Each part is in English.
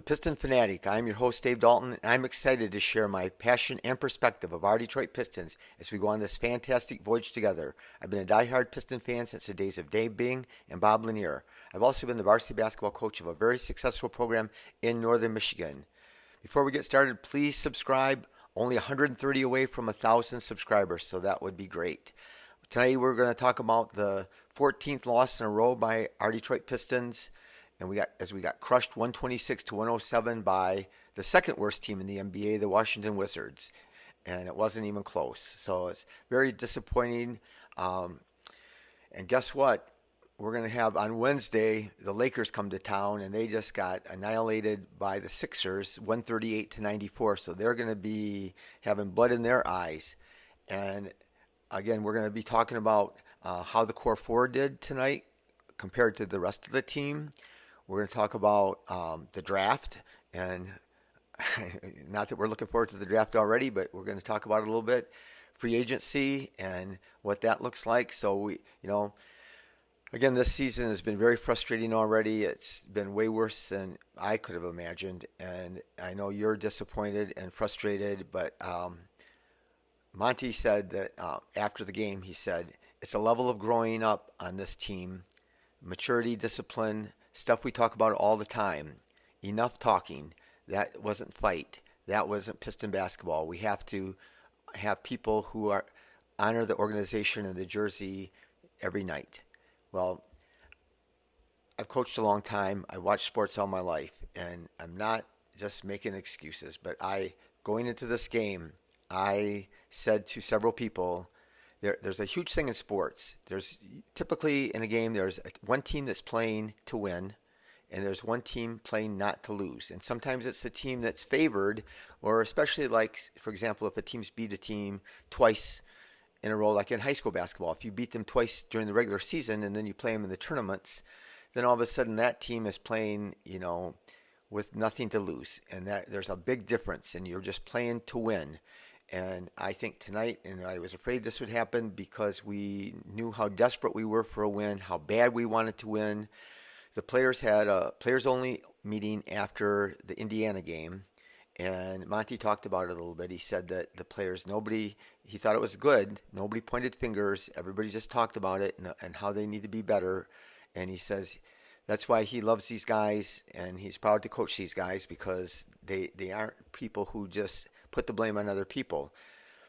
Piston Fanatic. I'm your host, Dave Dalton, and I'm excited to share my passion and perspective of our Detroit Pistons as we go on this fantastic voyage together. I've been a diehard Piston fan since the days of Dave Bing and Bob Lanier. I've also been the varsity basketball coach of a very successful program in northern Michigan. Before we get started, please subscribe. Only 130 away from 1,000 subscribers, so that would be great. Today we're going to talk about the 14th loss in a row by our Detroit Pistons. And we got crushed 126 to 107 by the second worst team in the NBA, the Washington Wizards, and it wasn't even close. So it's very disappointing. And guess what? We're going to have on Wednesday the Lakers come to town, and they just got annihilated by the Sixers, 138 to 94. So they're going to be having blood in their eyes. And again, we're going to be talking about how the core four did tonight compared to the rest of the team. We're going to talk about the draft, and not that we're looking forward to the draft already, but we're going to talk about it a little bit. Free agency and what that looks like. So again, this season has been very frustrating already. It's been way worse than I could have imagined, and I know you're disappointed and frustrated. But Monty said that after the game, he said it's a level of growing up on this team, maturity, discipline. Stuff we talk about all the time. Enough talking. That wasn't fight. That wasn't Piston basketball. We have to have people who honor the organization and the jersey every night. Well, I've coached a long time. I watched sports all my life, and I'm not just making excuses. But going into this game, I said to several people, there's a huge thing in sports. There's typically in a game, there's one team that's playing to win, and there's one team playing not to lose. And sometimes it's the team that's favored, or especially like, for example, if a team's beat a team twice in a row, like in high school basketball, if you beat them twice during the regular season and then you play them in the tournaments, then all of a sudden that team is playing, with nothing to lose. And that there's a big difference, and you're just playing to win. And I think tonight, and I was afraid this would happen because we knew how desperate we were for a win, how bad we wanted to win. The players had a players-only meeting after the Indiana game, and Monty talked about it a little bit. He said that the players, he thought it was good. Nobody pointed fingers. Everybody just talked about it and how they need to be better. And he says that's why he loves these guys, and he's proud to coach these guys because they aren't people who just put the blame on other people.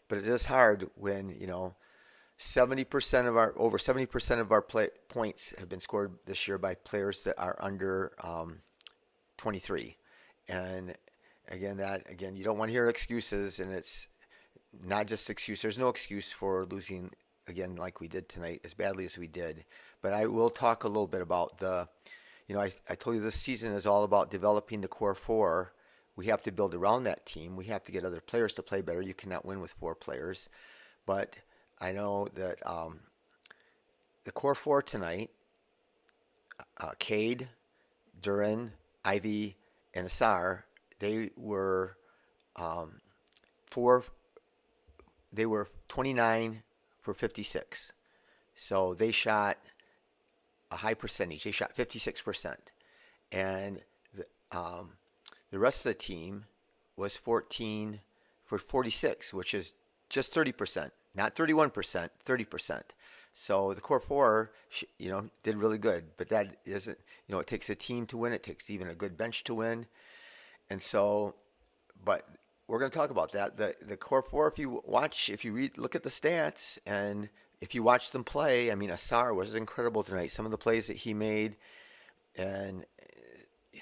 But it is hard when, over 70% of our points have been scored this year by players that are under 23. And again, you don't want to hear excuses, and it's not just excuse. There's no excuse for losing again like we did tonight, as badly as we did. But I will talk a little bit about I told you this season is all about developing the core four. We have to build around that team. We have to get other players to play better. You cannot win with four players. But I know that the core four tonight, Cade, Duren, Ivey, and Ausar, they were 29 for 56. So they shot a high percentage. They shot 56%. And the rest of the team was 14 for 46, which is just 30%, not 31%, 30%. So the core four, did really good. But that isn't, it takes a team to win. It takes even a good bench to win. And so, but we're going to talk about that. The core four, if you look at the stats, and if you watch them play, Ausar was incredible tonight. Some of the plays that he made, and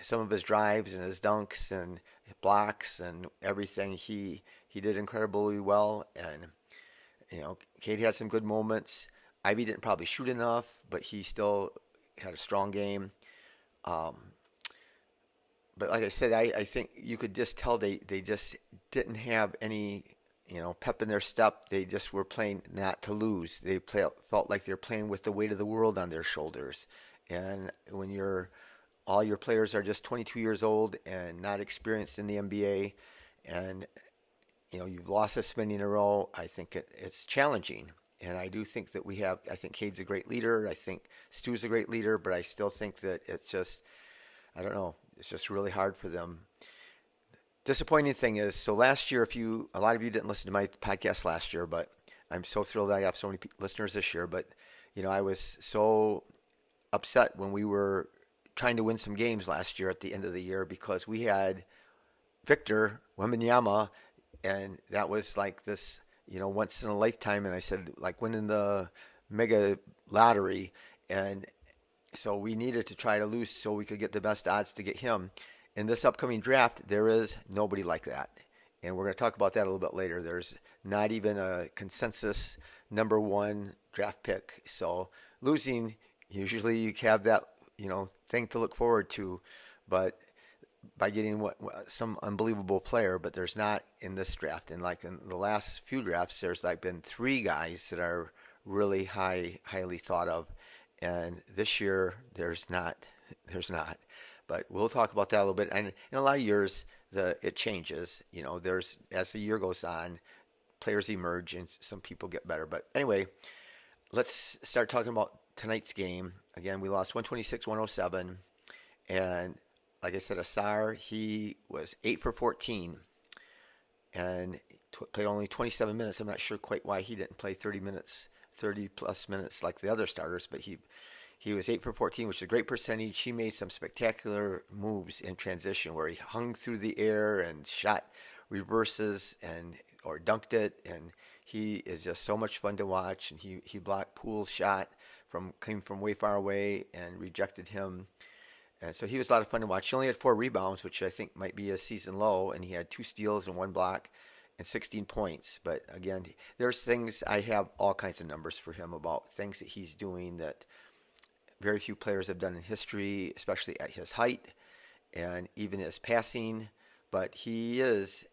some of his drives and his dunks and blocks and everything, he did incredibly well. And Cade had some good moments. Ivey didn't probably shoot enough, but he still had a strong game. But like I said, I think you could just tell they just didn't have any pep in their step. They just were playing not to lose. They felt like they're playing with the weight of the world on their shoulders. And when all your players are just 22 years old and not experienced in the NBA, and you've lost this many in a row, I think it's challenging. And I do think that I think Cade's a great leader. I think Stu's a great leader, but I still think that it's just, I don't know, it's just really hard for them. Disappointing thing is, so last year, a lot of you didn't listen to my podcast last year, but I'm so thrilled that I have so many listeners this year. But I was so upset when we were trying to win some games last year at the end of the year because we had Victor Wembanyama, and that was like this, once in a lifetime. And I said, like winning the mega lottery, and so we needed to try to lose so we could get the best odds to get him. In this upcoming draft, there is nobody like that. And we're going to talk about that a little bit later. There's not even a consensus number one draft pick. So losing, usually you have that, thing to look forward to. But by getting some unbelievable player, but there's not in this draft. And like in the last few drafts, there's like been three guys that are really highly thought of. And this year, there's not. But we'll talk about that a little bit. And in a lot of years, it changes. There's as the year goes on, players emerge and some people get better. But anyway, let's start talking about tonight's game. Again, we lost 126-107. And like I said, Ausar, he was 8 for 14 and played only 27 minutes. I'm not sure quite why he didn't play 30 plus minutes like the other starters, but he was 8 for 14, which is a great percentage. He made some spectacular moves in transition where he hung through the air and shot reverses or dunked it, and he is just so much fun to watch. And he blocked Poole's shot came from way far away and rejected him. And so he was a lot of fun to watch. He only had 4 rebounds, which I think might be a season low, and he had 2 steals and 1 block and 16 points. But again, there's things, I have all kinds of numbers for him about things that he's doing that very few players have done in history, especially at his height and even his passing. But he is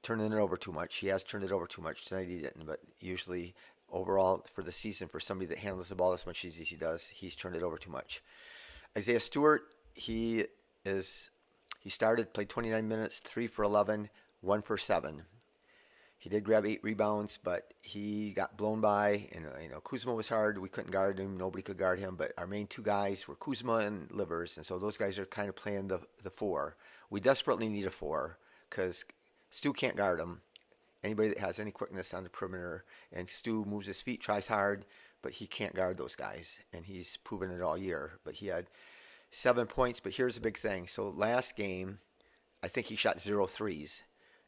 turning it over too much. He has turned it over too much. Tonight he didn't, but usually overall for the season, for somebody that handles the ball as much as he does, he's turned it over too much. Isaiah Stewart, he started, played 29 minutes, 3 for 11, 1 for 7. He did grab 8 rebounds, but he got blown by. And Kuzma was hard. We couldn't guard him. Nobody could guard him. But our main 2 guys were Kuzma and Livers, and so those guys are kind of playing the 4. We desperately need a 4 because Stu can't guard him. Anybody that has any quickness on the perimeter, and Stu moves his feet, tries hard, but he can't guard those guys, and he's proven it all year. But he had 7 points. But here's the big thing. So last game, I think he shot 0 threes.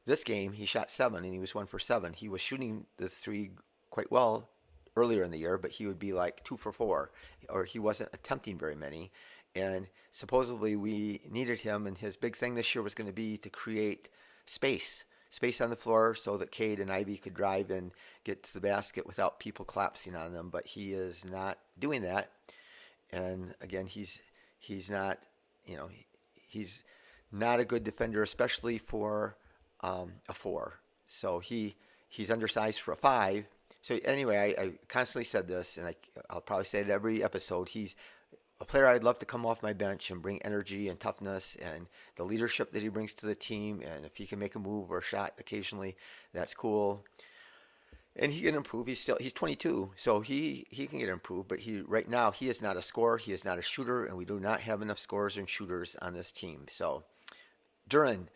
This game, he shot 7, and he was 1 for 7. He was shooting the 3 quite well earlier in the year, but he would be like 2 for 4, or he wasn't attempting very many. And supposedly we needed him, and his big thing this year was going to be to create space on the floor so that Cade and Ivey could drive and get to the basket without people collapsing on them. But he is not doing that. And again, he's not, he's not a good defender, especially for a 4. So he's undersized for a 5. So anyway, I constantly said this, and I'll probably say it every episode. He's a player I'd love to come off my bench and bring energy and toughness and the leadership that he brings to the team. And if he can make a move or a shot occasionally, that's cool. And he can improve. He's 22, so he can get improved. But right now he is not a scorer. He is not a shooter, and we do not have enough scorers and shooters on this team. So Duren,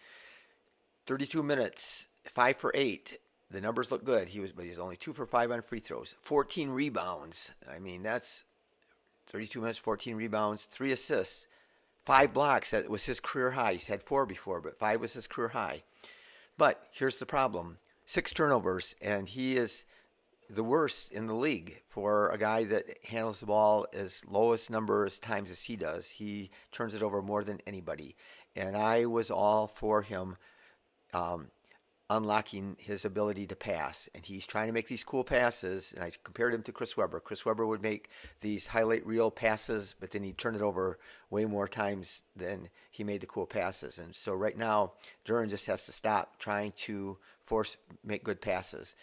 32 minutes, 5 for 8. The numbers look good. But he's only 2 for 5 on free throws. 14 rebounds. I mean, that's 32 minutes, 14 rebounds, 3 assists, 5 blocks. That was his career high. He's had 4 before, but 5 was his career high. But here's the problem. 6 turnovers, and he is the worst in the league for a guy that handles the ball as lowest number as times as he does. He turns it over more than anybody. And I was all for him unlocking his ability to pass. And he's trying to make these cool passes. And I compared him to Chris Webber. Chris Webber would make these highlight reel passes, but then he'd turn it over way more times than he made the cool passes. And so right now, Duren just has to stop trying to make good passes.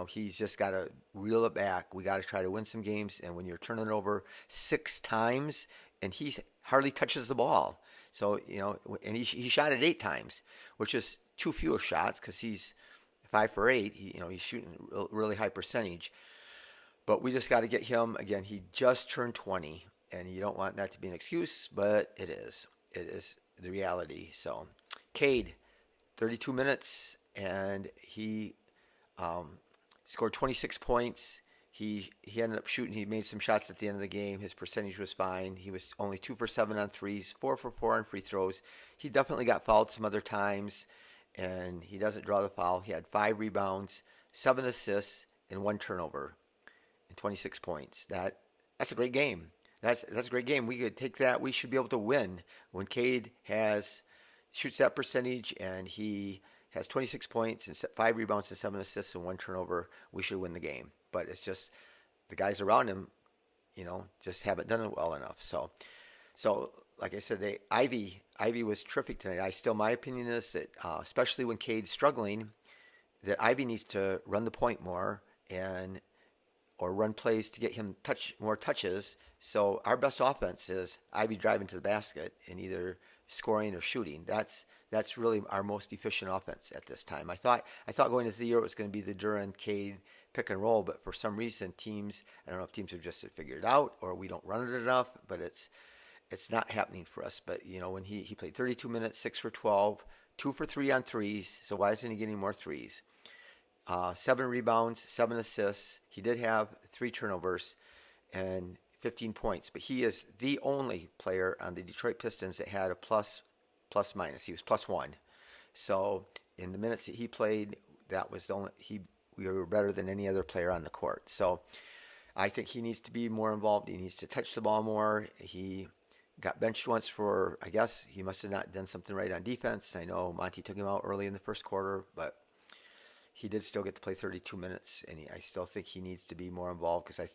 He's just got to reel it back. We got to try to win some games. And when you're turning it over 6 times, and he hardly touches the ball. So, and he shot it 8 times, which is too few of shots because he's 5 for 8. He's shooting really high percentage. But we just got to get him, again, he just turned 20. and you don't want that to be an excuse, but it is. It is the reality. So, Cade, 32 minutes, and he um, scored 26 points. He ended up shooting. He made some shots at the end of the game. His percentage was fine. He was only 2 for 7 on threes, 4 for 4 on free throws. He definitely got fouled some other times, and he doesn't draw the foul. He had 5 rebounds, 7 assists, and 1 turnover, and 26 points. That's a great game. That's a great game. We could take that. We should be able to win when Cade shoots that percentage, and he has 26 points and 5 rebounds and 7 assists and 1 turnover. We should win the game. But it's just the guys around him, just haven't done it well enough. So like I said, Ivey was terrific tonight. My opinion is that especially when Cade's struggling, that Ivey needs to run the point more or run plays to get him more touches. So our best offense is Ivey driving to the basket and either scoring or shooting. That's really our most efficient offense at this time. I thought going into the year it was going to be the Duren Cade pick and roll, but for some reason I don't know if teams have just figured it out or we don't run it enough, but it's not happening for us. But when he played 32 minutes, 6 for 12, 2 for 3 on threes. So why isn't he getting more threes? 7 rebounds, 7 assists. He did have 3 turnovers and 15 points, but he is the only player on the Detroit Pistons that had a plus minus. He was +1. So in the minutes that he played, that was the only we were better than any other player on the court. So I think he needs to be more involved. He needs to touch the ball more. He got benched once I guess he must have not done something right on defense. I know Monty took him out early in the first quarter, but he did still get to play 32 minutes, and I still think he needs to be more involved because I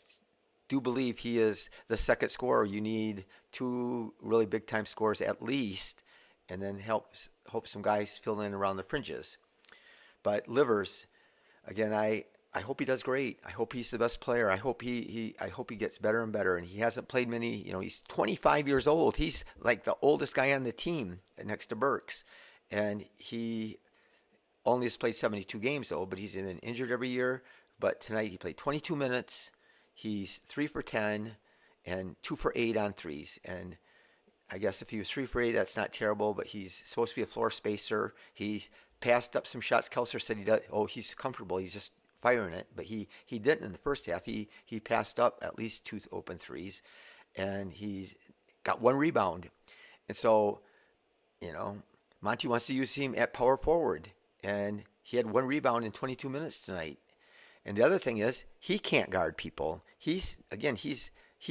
do believe he is the second scorer. You need 2 really big-time scorers at least, and then hope some guys fill in around the fringes. But Livers, again, I hope he does great. I hope he's the best player. I hope he gets better and better. And he hasn't played many. He's 25 years old. He's like the oldest guy on the team next to Burks, and he only has played 72 games though. But he's been injured every year. But tonight he played 22 minutes. He's 3 for 10 and 2 for 8 on threes. And I guess if he was 3 for 8, that's not terrible. But he's supposed to be a floor spacer. He's passed up some shots. Kelser said he does. Oh, he's comfortable. He's just firing it. But he didn't in the first half. He passed up at least 2 open threes, and he's got 1 rebound. And so, Monty wants to use him at power forward, and he had 1 rebound in 22 minutes tonight. And the other thing is he can't guard people. He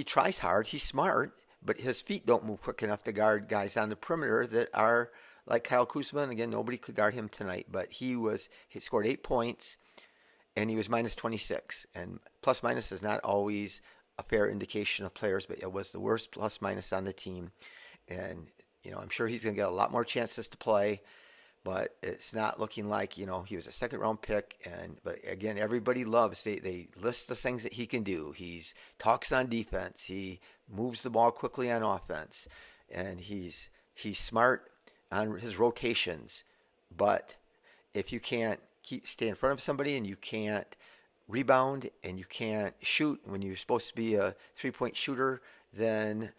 tries hard. He's smart, but his feet don't move quick enough to guard guys on the perimeter that are like Kyle Kuzma. And again, nobody could guard him tonight, but he scored 8 points, and he was minus 26. And plus minus is not always a fair indication of players, but it was the worst plus minus on the team. And I'm sure he's going to get a lot more chances to play, but it's not looking like he was a second round pick. But again, everybody loves they list the things that he can do. He talks on defense. He moves the ball quickly on offense, and he's smart on his rotations. But if you can't stay in front of somebody and you can't rebound and you can't shoot when you're supposed to be a 3-point shooter, then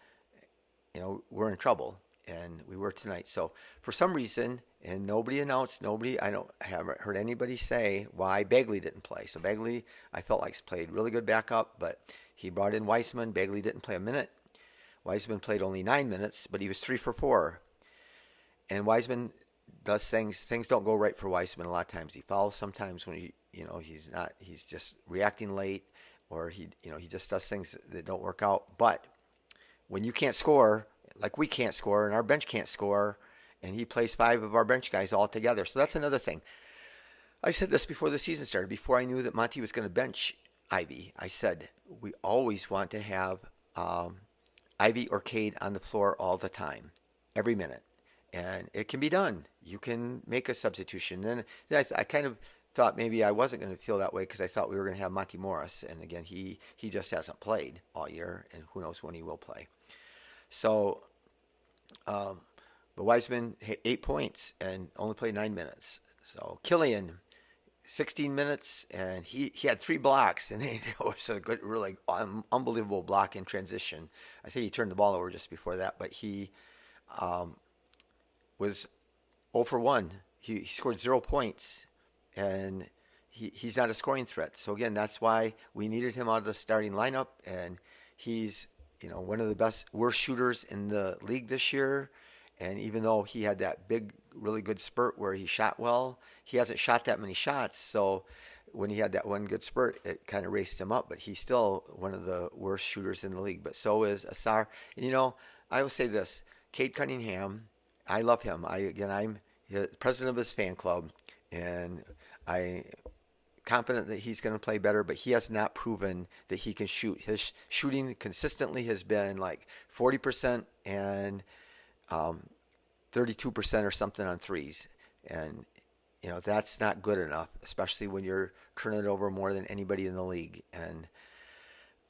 we're in trouble. And we were tonight. So for some reason, and nobody announced, I haven't heard anybody say why Bagley didn't play. So Bagley, I felt like played really good backup, but he brought in Weissman. Bagley didn't play a minute. Weissman played only 9 minutes, but he was 3 for 4. And Weissman does things don't go right for Weissman a lot of times. He fouls sometimes when he's just reacting late, or he just does things that don't work out. But when you can't score, like we can't score and our bench can't score, and he plays 5 of our bench guys all together. So that's another thing. I said this before the season started, before I knew that Monty was going to bench Ivey. I said we always want to have Ivey or Cade on the floor all the time, every minute. And it can be done. You can make a substitution. Then I kind of thought maybe I wasn't going to feel that way because I thought we were going to have Monty Morris. And again, he just hasn't played all year, and who knows when he will play. So, but Weissman hit 8 points and only played 9 minutes. So Killian 16 minutes, and he had 3 blocks, and it was a good, really unbelievable block in transition. I think he turned the ball over just before that, but he um, was 0 for 1. He scored 0 points, and he's not a scoring threat. So again, that's why we needed him out of the starting lineup, and he's one of the worst shooters in the league this year. And even though he had that big, really good spurt where he shot well, he hasn't shot that many shots. So when he had that one good spurt, it kind of raced him up. But he's still one of the worst shooters in the league. But so is Ausar. And I will say this: Cade Cunningham, I love him. I'm the president of his fan club, and I confident that he's going to play better, but he has not proven that he can shoot. His shooting consistently has been like 40% and 32% or something on threes. And, that's not good enough, especially when you're turning it over more than anybody in the league. And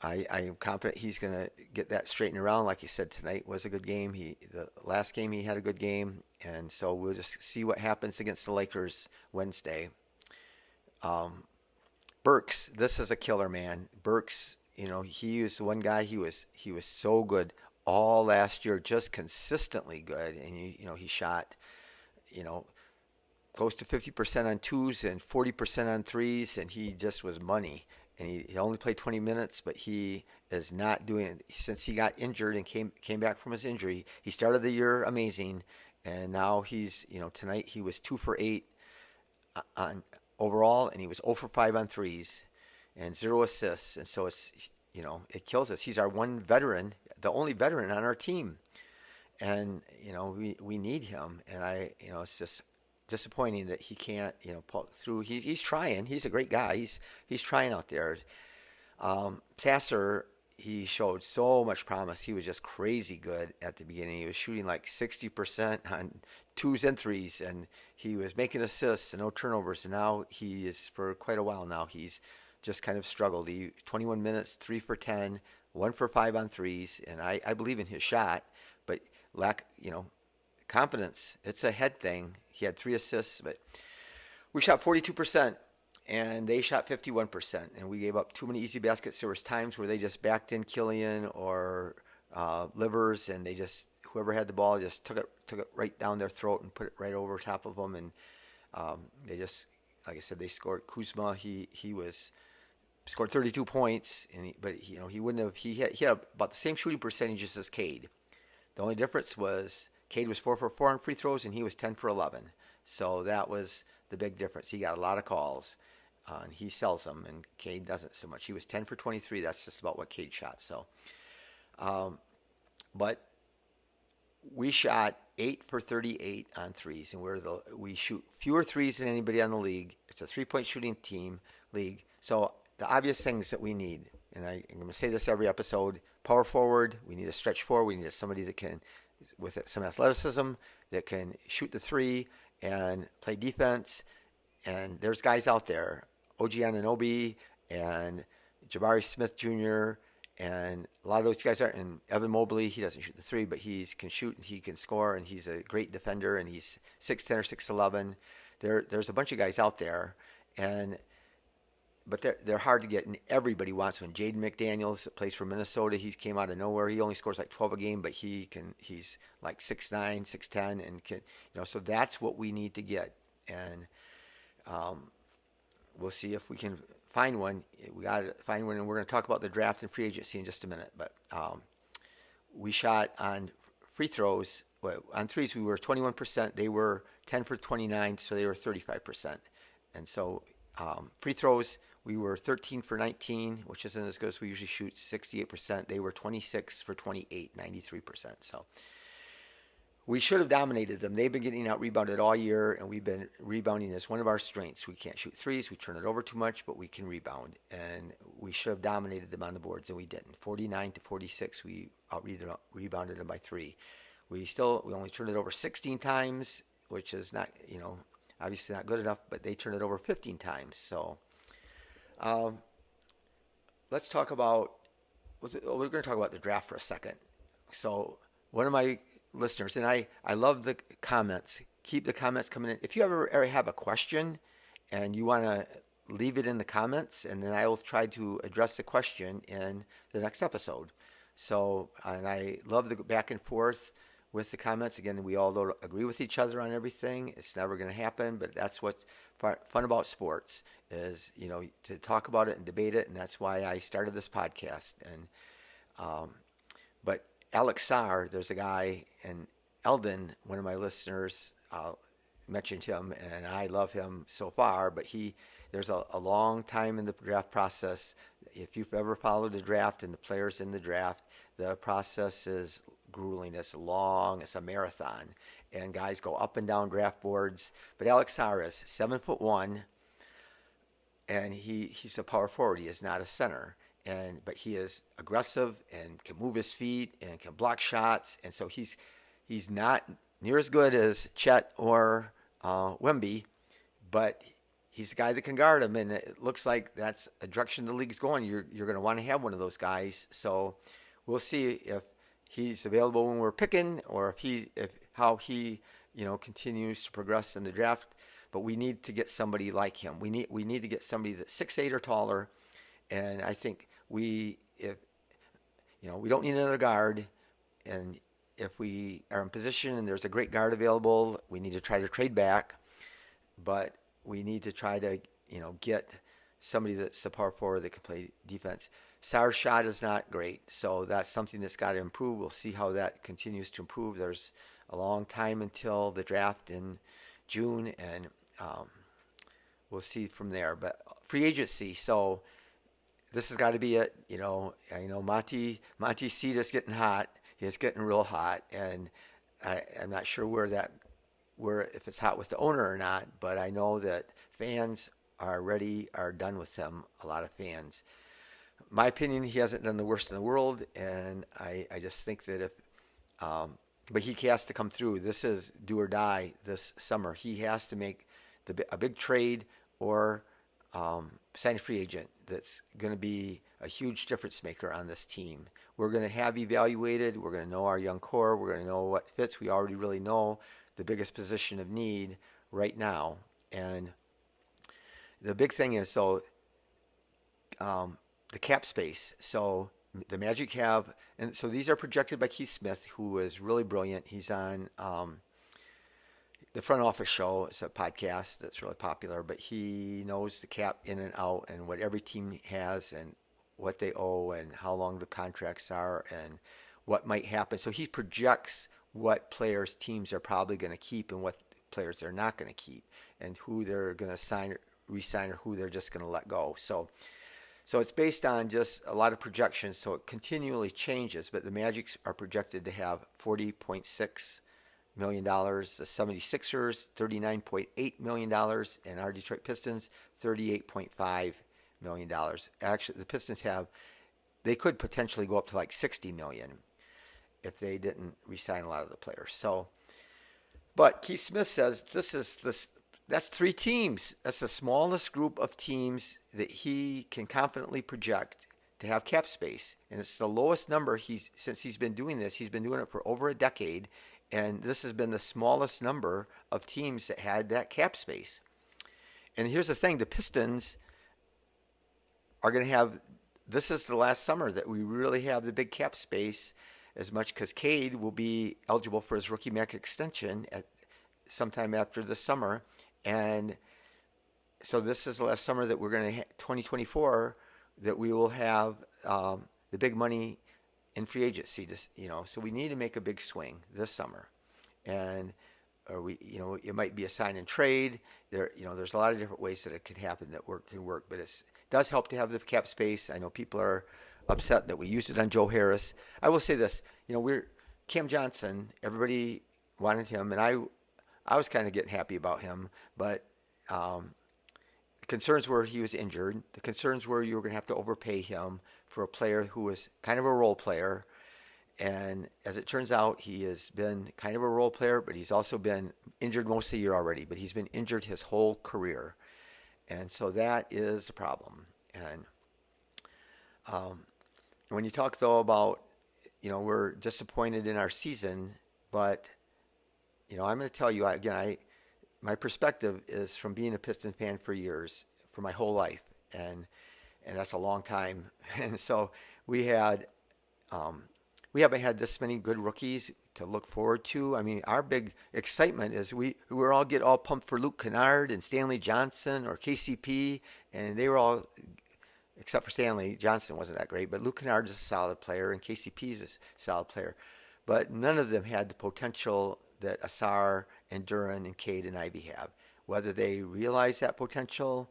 I am confident he's going to get that straightened around. Like you said, tonight was a good game. The last game he had a good game. And so we'll just see what happens against the Lakers Wednesday. Burks, this is a killer, man. Burks, he was one guy. He was so good all last year, just consistently good. And he shot, close to 50% on twos and 40% on threes, and he just was money. And he only played 20 minutes, but he is not doing it since he got injured and came back from his injury. He started the year amazing, and now he's tonight he was 2 for 8 on overall, and he was 0 for 5 on threes and 0 assists. And so it's it kills us. He's our one veteran, the only veteran on our team, and we need him. And it's just disappointing that he can't pull through. He's trying. He's a great guy. He's trying out there. Sasser, he showed so much promise. He was just crazy good at the beginning. He was shooting like 60% on twos and threes, and he was making assists and no turnovers. And now he is, for quite a while now, he's just kind of struggled. 21 minutes, 3 for 10, 1 for 5 on threes, and I believe in his shot, but lack confidence. It's a head thing. He had 3 assists, but we shot 42%. And they shot 51%, and we gave up too many easy baskets. There was times where they just backed in Killian or Livers, and they just, whoever had the ball just took it right down their throat and put it right over top of them. And they just, like I said, they scored. Kuzma, he scored 32 points, but he wouldn't have. He had about the same shooting percentages as Cade. The only difference was Cade was 4 for 4 on free throws, and he was 10 for 11. So that was the big difference. He got a lot of calls. And he sells them, and Cade doesn't so much. He was 10 for 23. That's just about what Cade shot. So, but we shot 8 for 38 on threes, and we shoot fewer threes than anybody on the league. It's a 3-point shooting league. So the obvious things that we need, and I'm going to say this every episode: power forward. We need a stretch forward. We need somebody that can, with some athleticism, that can shoot the three and play defense. And there's guys out there. OG Anunoby and Jabari Smith Jr. and a lot of those guys are. And Evan Mobley, he doesn't shoot the three, but he can shoot and he can score, and he's a great defender, and he's 6'10 or 6'11. There's a bunch of guys out there, but they're hard to get, and everybody wants one. Jaden McDaniels plays for Minnesota. He came out of nowhere. He only scores like 12 a game, but he's like 6'9", 6'10", and can, so that's what we need to get. And we'll see if we can find one. We got to find one, and we're going to talk about the draft and free agency in just a minute. But we shot on free throws. On threes, we were 21%. They were 10 for 29, so they were 35%. And so free throws, we were 13 for 19, which isn't as good as we usually shoot, 68%. They were 26 for 28, 93%. So we should have dominated them. They've been getting out-rebounded all year, and we've been rebounding as one of our strengths. We can't shoot threes. We turn it over too much, but we can rebound. And we should have dominated them on the boards, and we didn't. 49-46, we out-rebounded them by 3. We only turned it over 16 times, which is not, obviously not good enough, but they turned it over 15 times. So let's talk about, we're going to talk about the draft for a second. So one of my listeners, and I love the comments. Keep the comments coming in. If you ever have a question and you want to leave it in the comments, and then I will try to address the question in the next episode. So, and I love the back and forth with the comments. Again, we all don't agree with each other on everything. It's never going to happen, but that's what's fun about sports is, to talk about it and debate it, and that's why I started this podcast. And but Alex Sarr, there's a guy, and Eldon, one of my listeners, mentioned him, and I love him so far, but there's a long time in the draft process. If you've ever followed the draft and the players in the draft, the process is grueling. It's long. It's a marathon, and guys go up and down draft boards. But Alex Sarr is 7'1", and he's a power forward. He is not a center, but he is aggressive and can move his feet and can block shots, and so he's not near as good as Chet or Wemby, but he's a guy that can guard him, and it looks like that's a direction the league's going. You're going to want to have one of those guys. So we'll see if he's available when we're picking, or how he continues to progress in the draft. But we need to get somebody like him. We need to get somebody that's 6'8" or taller, and I think we don't need another guard, and if we are in position and there's a great guard available, we need to try to trade back. But we need to try to, get somebody that's a power forward that can play defense. Sarr's shot is not great, so that's something that's got to improve. We'll see how that continues to improve. There's a long time until the draft in June, and we'll see from there. But free agency, so this has got to be it. I know Monty's seat is getting hot. It's getting real hot, and I'm not sure if it's hot with the owner or not, but I know that fans are done with him, a lot of fans. My opinion, he hasn't done the worst in the world, and I just think that but he has to come through. This is do or die this summer. He has to make a big trade or sign a free agent that's going to be a huge difference maker on this team. We're going to have evaluated. We're going to know our young core. We're going to know what fits. We already really know the biggest position of need right now. And the big thing is, the cap space. So the Magic have, and so these are projected by Keith Smith, who is really brilliant. He's on the Front Office Show. It's a podcast that's really popular, but he knows the cap in and out and what every team has and what they owe and how long the contracts are and what might happen. So he projects what players teams are probably going to keep and what players they're not going to keep and who they're going to re-sign or who they're just going to let go. So it's based on just a lot of projections, so it continually changes, but the Magic are projected to have $40.6 million, the 76ers $39.8 million, and our Detroit Pistons $38.5 million. Actually, the Pistons they could potentially go up to like $60 million if they didn't re-sign a lot of the players. So, but Keith Smith says that's 3 teams. That's the smallest group of teams that he can confidently project to have cap space, and it's the lowest number since he's been doing this. He's been doing it for over a decade, and this has been the smallest number of teams that had that cap space. And here's the thing: the Pistons are going to have. This is the last summer that we really have the big cap space as much, because Cade will be eligible for his rookie max extension at sometime after the summer. And so this is the last summer that we're going to 2024 that we will have the big money in free agency. So we need to make a big swing this summer, and it might be a sign and trade. There's a lot of different ways that it could happen that can work, but it does help to have the cap space. I know people are upset that we used it on Joe Harris. I will say this: Cam Johnson. Everybody wanted him, and I was kind of getting happy about him, but the concerns were he was injured. The concerns were you were going to have to overpay him for a player who was kind of a role player. And as it turns out, he has been kind of a role player, but he's also been injured most of the year already. But he's been injured his whole career. And so that is a problem. And when you talk, though, about, we're disappointed in our season, but, I'm going to tell you, again, my perspective is from being a Piston fan for years, for my whole life, and that's a long time. And so we had we haven't had this many good rookies to look forward to. I mean, our big excitement is we all get all pumped for Luke Kennard and Stanley Johnson or KCP, and they were all, except for Stanley Johnson wasn't that great, but Luke Kennard is a solid player and KCP is a solid player, but none of them had the potential that Ausar and Duren and Cade and Ivey have. Whether they realize that potential,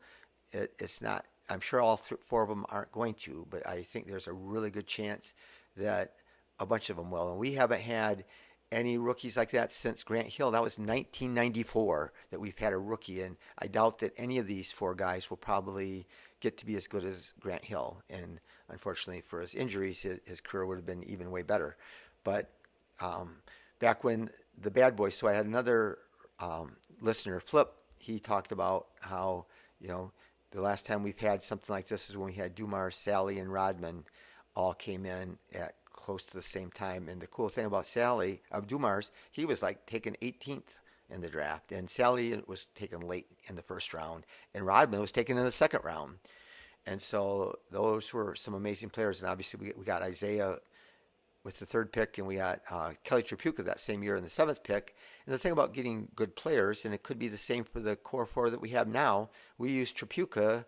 it's not. I'm sure all four of them aren't going to, but I think there's a really good chance that a bunch of them will. And we haven't had any rookies like that since Grant Hill. That was 1994 that we've had a rookie, and I doubt that any of these four guys will probably get to be as good as Grant Hill. And unfortunately for his injuries, his career would have been even way better. But back when the bad boys, so I had another listener, Flip, he talked about how, the last time we've had something like this is when we had Dumars, Sally, and Rodman all came in at close to the same time. And the cool thing about Dumars, he was like taken 18th in the draft, and Sally was taken late in the first round, and Rodman was taken in the second round. And so those were some amazing players. And obviously we got Isaiah with the third pick, and we got Kelly Tripucka that same year in the seventh pick. And the thing about getting good players, and it could be the same for the core four that we have now, we use Tripucka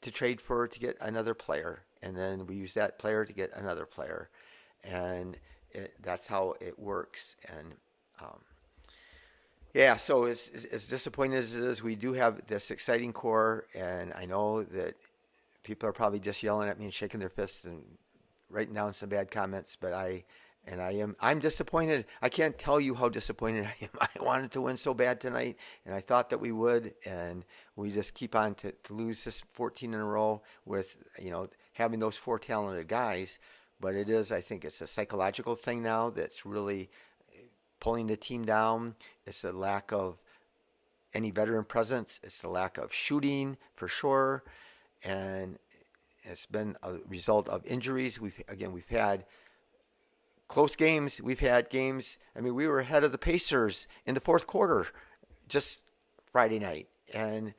to trade for to get another player, and then we use that player to get another player, and that's how it works. And so as disappointed as it is, we do have this exciting core, and I know that people are probably just yelling at me and shaking their fists and writing down some bad comments, but I'm disappointed. I can't tell you how disappointed I am. I wanted to win so bad tonight, and I thought that we would, and we just keep on to lose this 14 in a row with, having those four talented guys. But I think it's a psychological thing now that's really pulling the team down. It's a lack of any veteran presence. It's the lack of shooting for sure, and it's been a result of injuries. We've had close games. We've had games. I mean, we were ahead of the Pacers in the fourth quarter just Friday night, and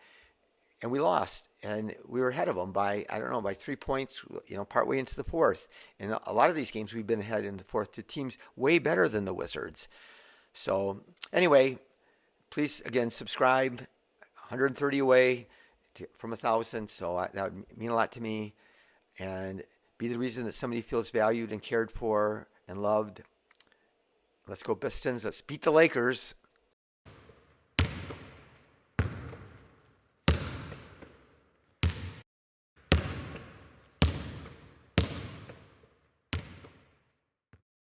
we lost. And we were ahead of them by 3 points, partway into the fourth. And a lot of these games we've been ahead in the fourth to teams way better than the Wizards. So anyway, please again subscribe. 130 away from 1,000, so that would mean a lot to me, and be the reason that somebody feels valued and cared for and loved. Let's go Pistons. Let's beat the Lakers.